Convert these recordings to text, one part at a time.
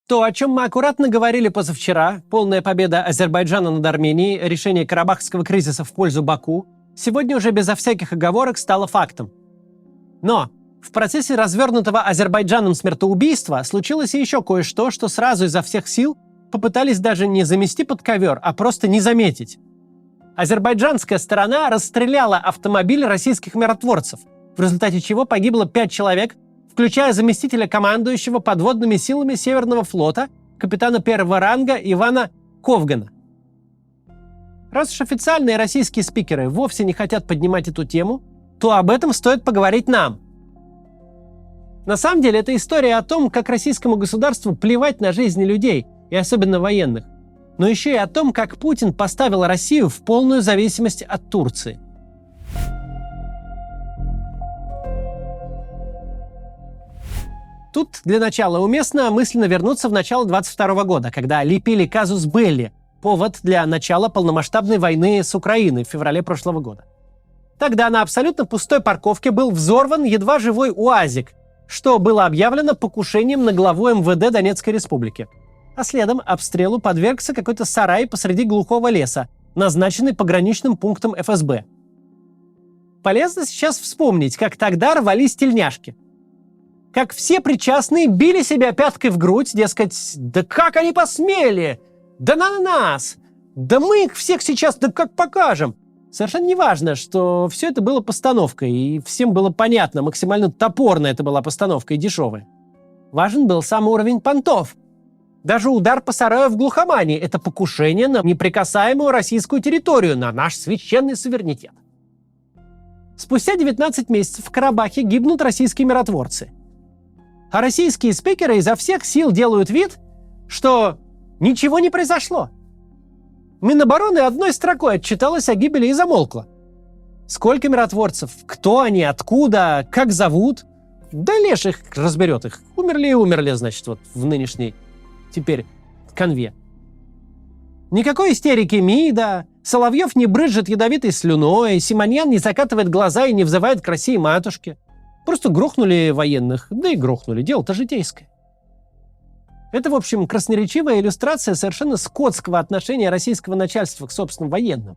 То, о чем мы аккуратно говорили позавчера, полная победа Азербайджана над Арменией, решение карабахского кризиса в пользу Баку, сегодня уже безо всяких оговорок стало фактом. Но в процессе развернутого Азербайджаном смертоубийства случилось и еще кое-что, что сразу изо всех сил попытались даже не замести под ковер, а просто не заметить. Азербайджанская сторона расстреляла автомобиль российских миротворцев, в результате чего погибло 5 человек, включая заместителя командующего подводными силами Северного флота, капитана первого ранга Ивана Ковгана. Раз уж официальные российские спикеры вовсе не хотят поднимать эту тему, то об этом стоит поговорить нам. На самом деле, это история о том, как российскому государству плевать на жизни людей, и особенно военных, но еще и о том, как Путин поставил Россию в полную зависимость от Турции. Тут для начала уместно мысленно вернуться в начало 22 года, когда лепили казус белли, повод для начала полномасштабной войны с Украиной в феврале прошлого года. Тогда на абсолютно пустой парковке был взорван едва живой УАЗик, что было объявлено покушением на главу МВД Донецкой Республики. А следом обстрелу подвергся какой-то сарай посреди глухого леса, назначенный пограничным пунктом ФСБ. Полезно сейчас вспомнить, как тогда рвались тельняшки. Как все причастные били себя пяткой в грудь, дескать, да как они посмели, да на нас, да мы их всех сейчас да как покажем. Совершенно не важно, что все это было постановкой, и всем было понятно, максимально топорная это была постановка и дешевая. Важен был сам уровень понтов. Даже удар по сараю в глухомане – это покушение на неприкасаемую российскую территорию, на наш священный суверенитет. Спустя 19 месяцев в Карабахе гибнут российские миротворцы. А российские спикеры изо всех сил делают вид, что ничего не произошло. Минобороны одной строкой отчиталась о гибели и замолкла. Сколько миротворцев, кто они, откуда, как зовут? Да леший их разберет их. Умерли и умерли, значит, вот в нынешней теперь конве. Никакой истерики МИДа, Соловьев не брызжет ядовитой слюной, Симоньян не закатывает глаза и не взывает к России матушке. Просто грохнули военных, да и грохнули. Дело-то житейское. Это, в общем, красноречивая иллюстрация совершенно скотского отношения российского начальства к собственным военным.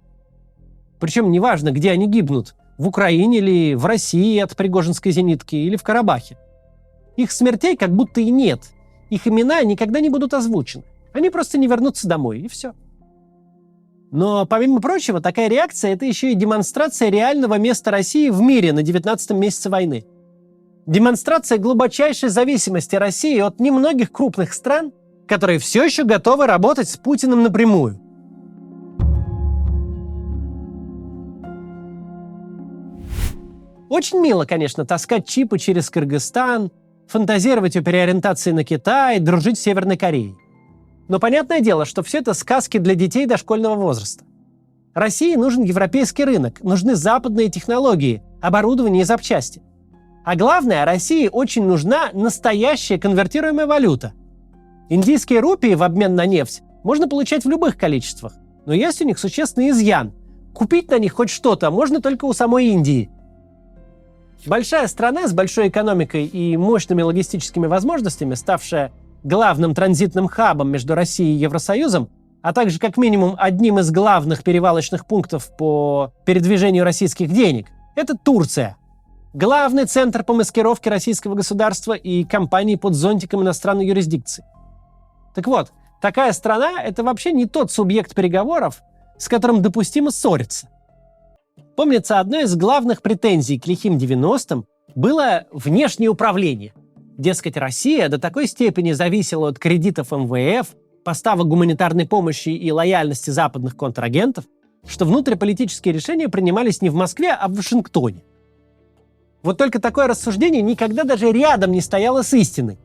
Причем неважно, где они гибнут. В Украине или в России от Пригожинской зенитки или в Карабахе. Их смертей как будто и нет. Их имена никогда не будут озвучены. Они просто не вернутся домой, и все. Но, помимо прочего, такая реакция – это еще и демонстрация реального места России в мире на 19-м месяце войны. Демонстрация глубочайшей зависимости России от немногих крупных стран, которые все еще готовы работать с Путиным напрямую. Очень мило, конечно, таскать чипы через Кыргызстан, фантазировать о переориентации на Китай, дружить с Северной Кореей. Но понятное дело, что все это сказки для детей дошкольного возраста. России нужен европейский рынок, нужны западные технологии, оборудование и запчасти. А главное, России очень нужна настоящая конвертируемая валюта. Индийские рупии в обмен на нефть можно получать в любых количествах, но есть у них существенный изъян. Купить на них хоть что-то можно только у самой Индии. Большая страна с большой экономикой и мощными логистическими возможностями, ставшая главным транзитным хабом между Россией и Евросоюзом, а также как минимум одним из главных перевалочных пунктов по передвижению российских денег, это Турция. Главный центр по маскировке российского государства и компаний под зонтиком иностранной юрисдикции. Так вот, такая страна – это вообще не тот субъект переговоров, с которым допустимо ссориться. Помнится, одной из главных претензий к лихим 90-м было внешнее управление. Дескать, Россия до такой степени зависела от кредитов МВФ, поставок гуманитарной помощи и лояльности западных контрагентов, что внутриполитические решения принимались не в Москве, а в Вашингтоне. Вот только такое рассуждение никогда даже рядом не стояло с истиной.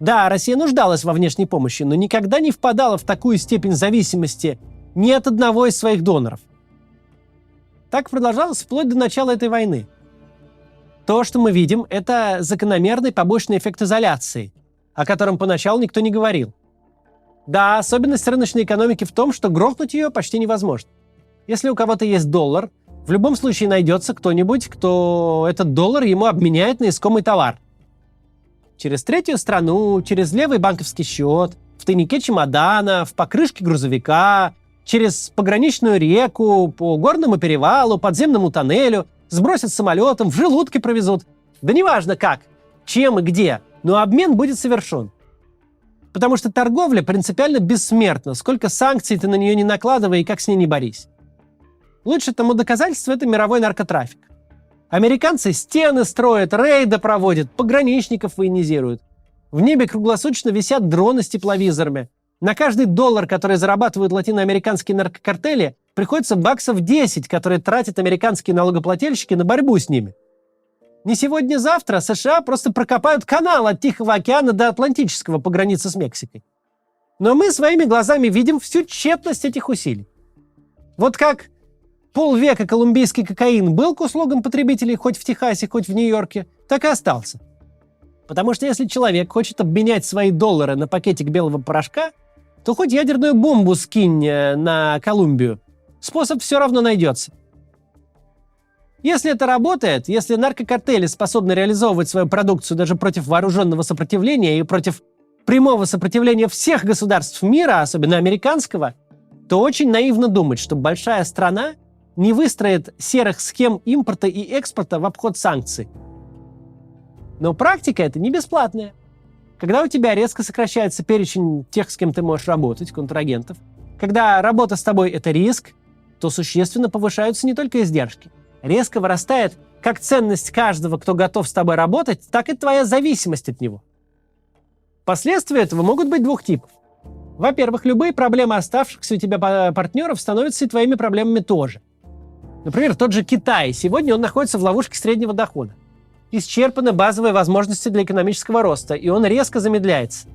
Да, Россия нуждалась во внешней помощи, но никогда не впадала в такую степень зависимости ни от одного из своих доноров. Так продолжалось вплоть до начала этой войны. То, что мы видим, это закономерный побочный эффект изоляции, о котором поначалу никто не говорил. Да, особенность рыночной экономики в том, что грохнуть ее почти невозможно. Если у кого-то есть доллар, в любом случае найдется кто-нибудь, кто этот доллар ему обменяет на искомый товар. Через третью страну, через левый банковский счет, в тайнике чемодана, в покрышке грузовика, через пограничную реку, по горному перевалу, подземному тоннелю, сбросят самолетом, в желудке провезут. Да неважно как, чем и где, но обмен будет совершен. Потому что торговля принципиально бессмертна, сколько санкций ты на нее не накладывай и как с ней не борись. Лучшее тому доказательство – это мировой наркотрафик. Американцы стены строят, рейды проводят, пограничников военизируют. В небе круглосуточно висят дроны с тепловизорами. На каждый доллар, который зарабатывают латиноамериканские наркокартели, приходится баксов 10, которые тратят американские налогоплательщики на борьбу с ними. Не сегодня-завтра США просто прокопают канал от Тихого океана до Атлантического по границе с Мексикой. Но мы своими глазами видим всю тщетность этих усилий. Вот как полвека колумбийский кокаин был к услугам потребителей хоть в Техасе, хоть в Нью-Йорке, так и остался. Потому что если человек хочет обменять свои доллары на пакетик белого порошка, то хоть ядерную бомбу скинь на Колумбию, способ все равно найдется. Если это работает, если наркокартели способны реализовывать свою продукцию даже против вооруженного сопротивления и против прямого сопротивления всех государств мира, особенно американского, то очень наивно думать, что большая страна не выстроит серых схем импорта и экспорта в обход санкций. Но практика это не бесплатная. Когда у тебя резко сокращается перечень тех, с кем ты можешь работать, контрагентов, когда работа с тобой – это риск, то существенно повышаются не только издержки. Резко вырастает как ценность каждого, кто готов с тобой работать, так и твоя зависимость от него. Последствия этого могут быть двух типов. Во-первых, любые проблемы оставшихся у тебя партнеров становятся и твоими проблемами тоже. Например, тот же Китай. Сегодня он находится в ловушке среднего дохода. Исчерпаны базовые возможности для экономического роста, и он резко замедляется.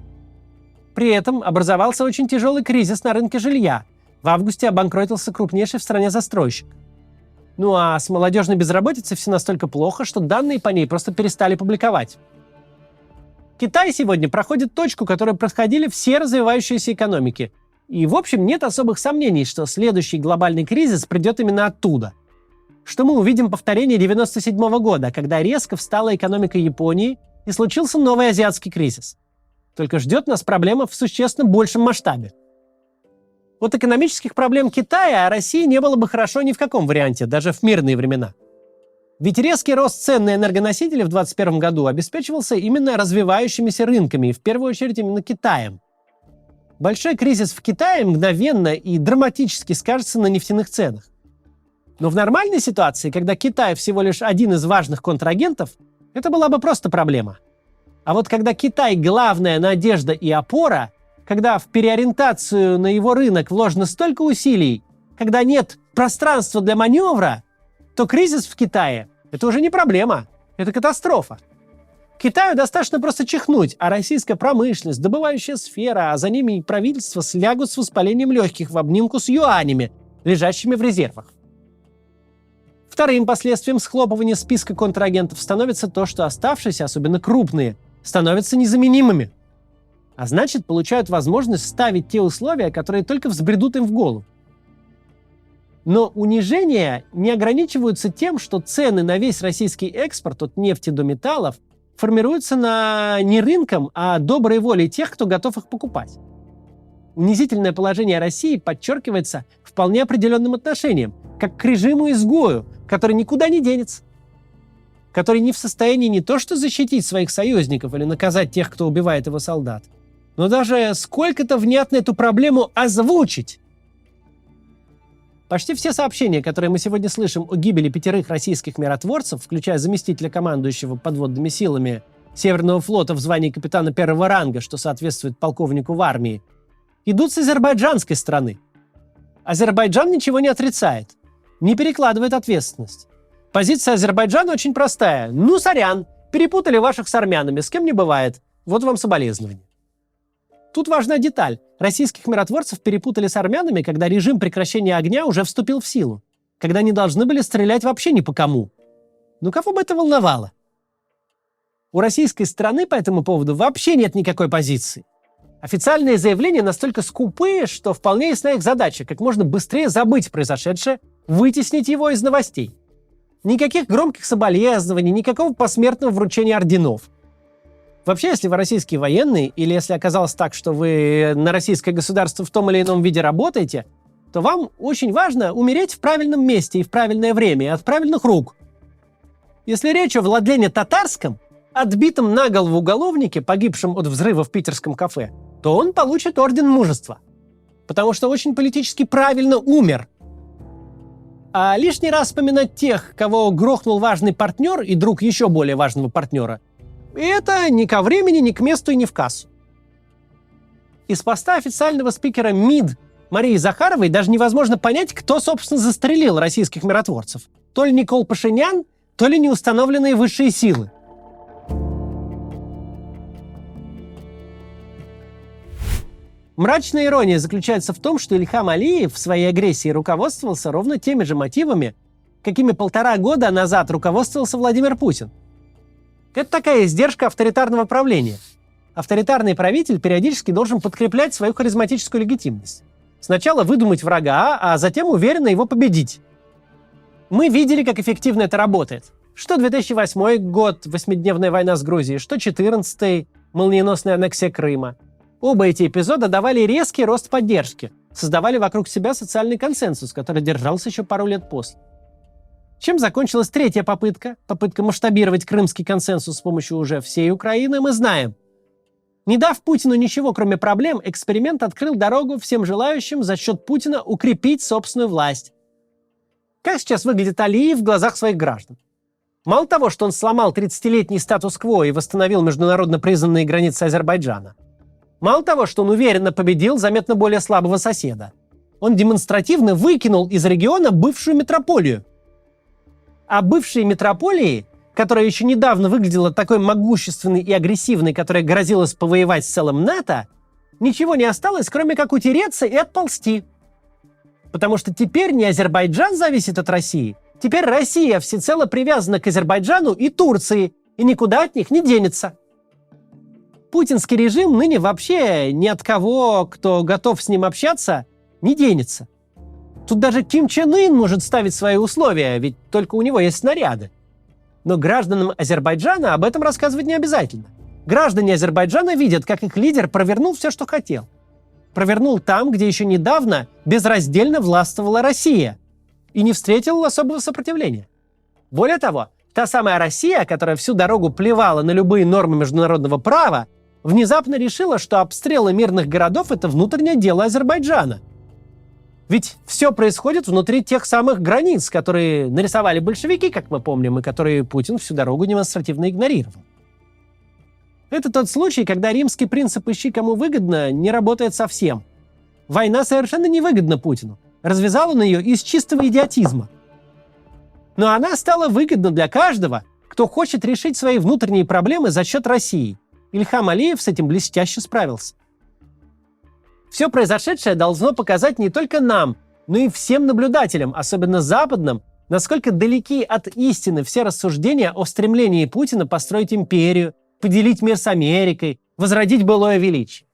При этом образовался очень тяжелый кризис на рынке жилья. В августе обанкротился крупнейший в стране застройщик. Ну а с молодежной безработицей все настолько плохо, что данные по ней просто перестали публиковать. Китай сегодня проходит точку, которую проходили все развивающиеся экономики. И, в общем, нет особых сомнений, что следующий глобальный кризис придет именно оттуда. Что мы увидим повторение 1997 года, когда резко встала экономика Японии и случился новый азиатский кризис. Только ждет нас проблема в существенно большем масштабе. Вот экономических проблем Китая о России не было бы хорошо ни в каком варианте, даже в мирные времена. Ведь резкий рост цен на энергоносители в 2021 году обеспечивался именно развивающимися рынками, и в первую очередь именно Китаем. Большой кризис в Китае мгновенно и драматически скажется на нефтяных ценах. Но в нормальной ситуации, когда Китай всего лишь один из важных контрагентов, это была бы просто проблема. А вот когда Китай – главная надежда и опора, когда в переориентацию на его рынок вложено столько усилий, когда нет пространства для маневра, то кризис в Китае – это уже не проблема, это катастрофа. Китаю достаточно просто чихнуть, а российская промышленность, добывающая сфера, а за ними и правительство слягут с воспалением легких в обнимку с юанями, лежащими в резервах. Вторым последствием схлопывания списка контрагентов становится то, что оставшиеся, особенно крупные, становятся незаменимыми. А значит, получают возможность ставить те условия, которые только взбредут им в голову. Но унижения не ограничиваются тем, что цены на весь российский экспорт от нефти до металлов формируются не рынком, а доброй волей тех, кто готов их покупать. Унизительное положение России подчеркивается вполне определенным отношением, как к режиму-изгою, который никуда не денется, который не в состоянии не то что защитить своих союзников или наказать тех, кто убивает его солдат, но даже сколько-то внятно эту проблему озвучить. Почти все сообщения, которые мы сегодня слышим о гибели 5 российских миротворцев, включая заместителя командующего подводными силами Северного флота в звании капитана 1-го ранга, что соответствует полковнику в армии, идут с азербайджанской стороны. Азербайджан ничего не отрицает, не перекладывает ответственность. Позиция Азербайджана очень простая. Ну, сорян, перепутали ваших с армянами, с кем не бывает. Вот вам соболезнования. Тут важная деталь. Российских миротворцев перепутали с армянами, когда режим прекращения огня уже вступил в силу. Когда они должны были стрелять вообще ни по кому. Ну, кого бы это волновало? У российской стороны по этому поводу вообще нет никакой позиции. Официальные заявления настолько скупые, что вполне ясна их задача – как можно быстрее забыть произошедшее, вытеснить его из новостей. Никаких громких соболезнований, никакого посмертного вручения орденов. Вообще, если вы российский военный, или если оказалось так, что вы на российское государство в том или ином виде работаете, то вам очень важно умереть в правильном месте и в правильное время, и от правильных рук. Если речь о Владлене Татарском, отбитом на голову уголовнике, погибшем от взрыва в питерском кафе, то он получит орден мужества. Потому что очень политически правильно умер. А лишний раз вспоминать тех, кого грохнул важный партнер и друг еще более важного партнера, это ни ко времени, ни к месту и ни в кассу. Из поста официального спикера МИД Марии Захаровой даже невозможно понять, кто, собственно, застрелил российских миротворцев. То ли Никол Пашинян, то ли неустановленные высшие силы. Мрачная ирония заключается в том, что Ильхам Алиев в своей агрессии руководствовался ровно теми же мотивами, какими 1,5 года назад руководствовался Владимир Путин. Это такая издержка авторитарного правления. Авторитарный правитель периодически должен подкреплять свою харизматическую легитимность. Сначала выдумать врага, а затем уверенно его победить. Мы видели, как эффективно это работает. Что 2008 год, 8-дневная война с Грузией, что 2014 молниеносная аннексия Крыма. Оба эти эпизода давали резкий рост поддержки, создавали вокруг себя социальный консенсус, который держался еще пару лет после. Чем закончилась третья попытка масштабировать крымский консенсус с помощью уже всей Украины, мы знаем. Не дав Путину ничего, кроме проблем, эксперимент открыл дорогу всем желающим за счет Путина укрепить собственную власть. Как сейчас выглядит Алиев в глазах своих граждан? Мало того, что он сломал 30-летний статус-кво и восстановил международно признанные границы Азербайджана, мало того, что он уверенно победил заметно более слабого соседа, он демонстративно выкинул из региона бывшую метрополию. А бывшие метрополии, которая еще недавно выглядела такой могущественной и агрессивной, которая грозилась повоевать с целым НАТО, ничего не осталось, кроме как утереться и отползти. Потому что теперь не Азербайджан зависит от России, теперь Россия всецело привязана к Азербайджану и Турции, и никуда от них не денется. Путинский режим ныне вообще ни от кого, кто готов с ним общаться, не денется. Тут даже Ким Чен Ын может ставить свои условия, ведь только у него есть снаряды. Но гражданам Азербайджана об этом рассказывать не обязательно. Граждане Азербайджана видят, как их лидер провернул все, что хотел. Провернул там, где еще недавно безраздельно властвовала Россия. И не встретил особого сопротивления. Более того, та самая Россия, которая всю дорогу плевала на любые нормы международного права, внезапно решила, что обстрелы мирных городов – это внутреннее дело Азербайджана. Ведь все происходит внутри тех самых границ, которые нарисовали большевики, как мы помним, и которые Путин всю дорогу демонстративно игнорировал. Это тот случай, когда римский принцип «ищи кому выгодно» не работает совсем. Война совершенно невыгодна Путину. Развязал он ее из чистого идиотизма. Но она стала выгодна для каждого, кто хочет решить свои внутренние проблемы за счет России. Ильхам Алиев с этим блестяще справился. Все произошедшее должно показать не только нам, но и всем наблюдателям, особенно западным, насколько далеки от истины все рассуждения о стремлении Путина построить империю, поделить мир с Америкой, возродить былое величие.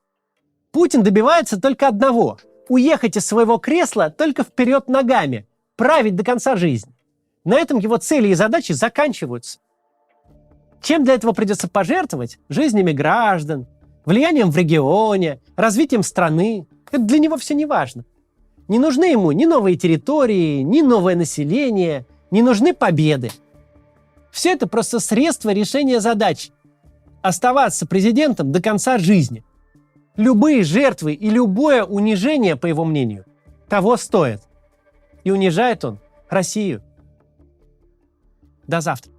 Путин добивается только одного – уехать из своего кресла только вперед ногами, править до конца жизни. На этом его цели и задачи заканчиваются. Чем для этого придется пожертвовать? Жизнями граждан, влиянием в регионе, развитием страны. Это для него все не важно. Не нужны ему ни новые территории, ни новое население, не нужны победы. Все это просто средство решения задач. Оставаться президентом до конца жизни. Любые жертвы и любое унижение, по его мнению, того стоит. И унижает он Россию. До завтра.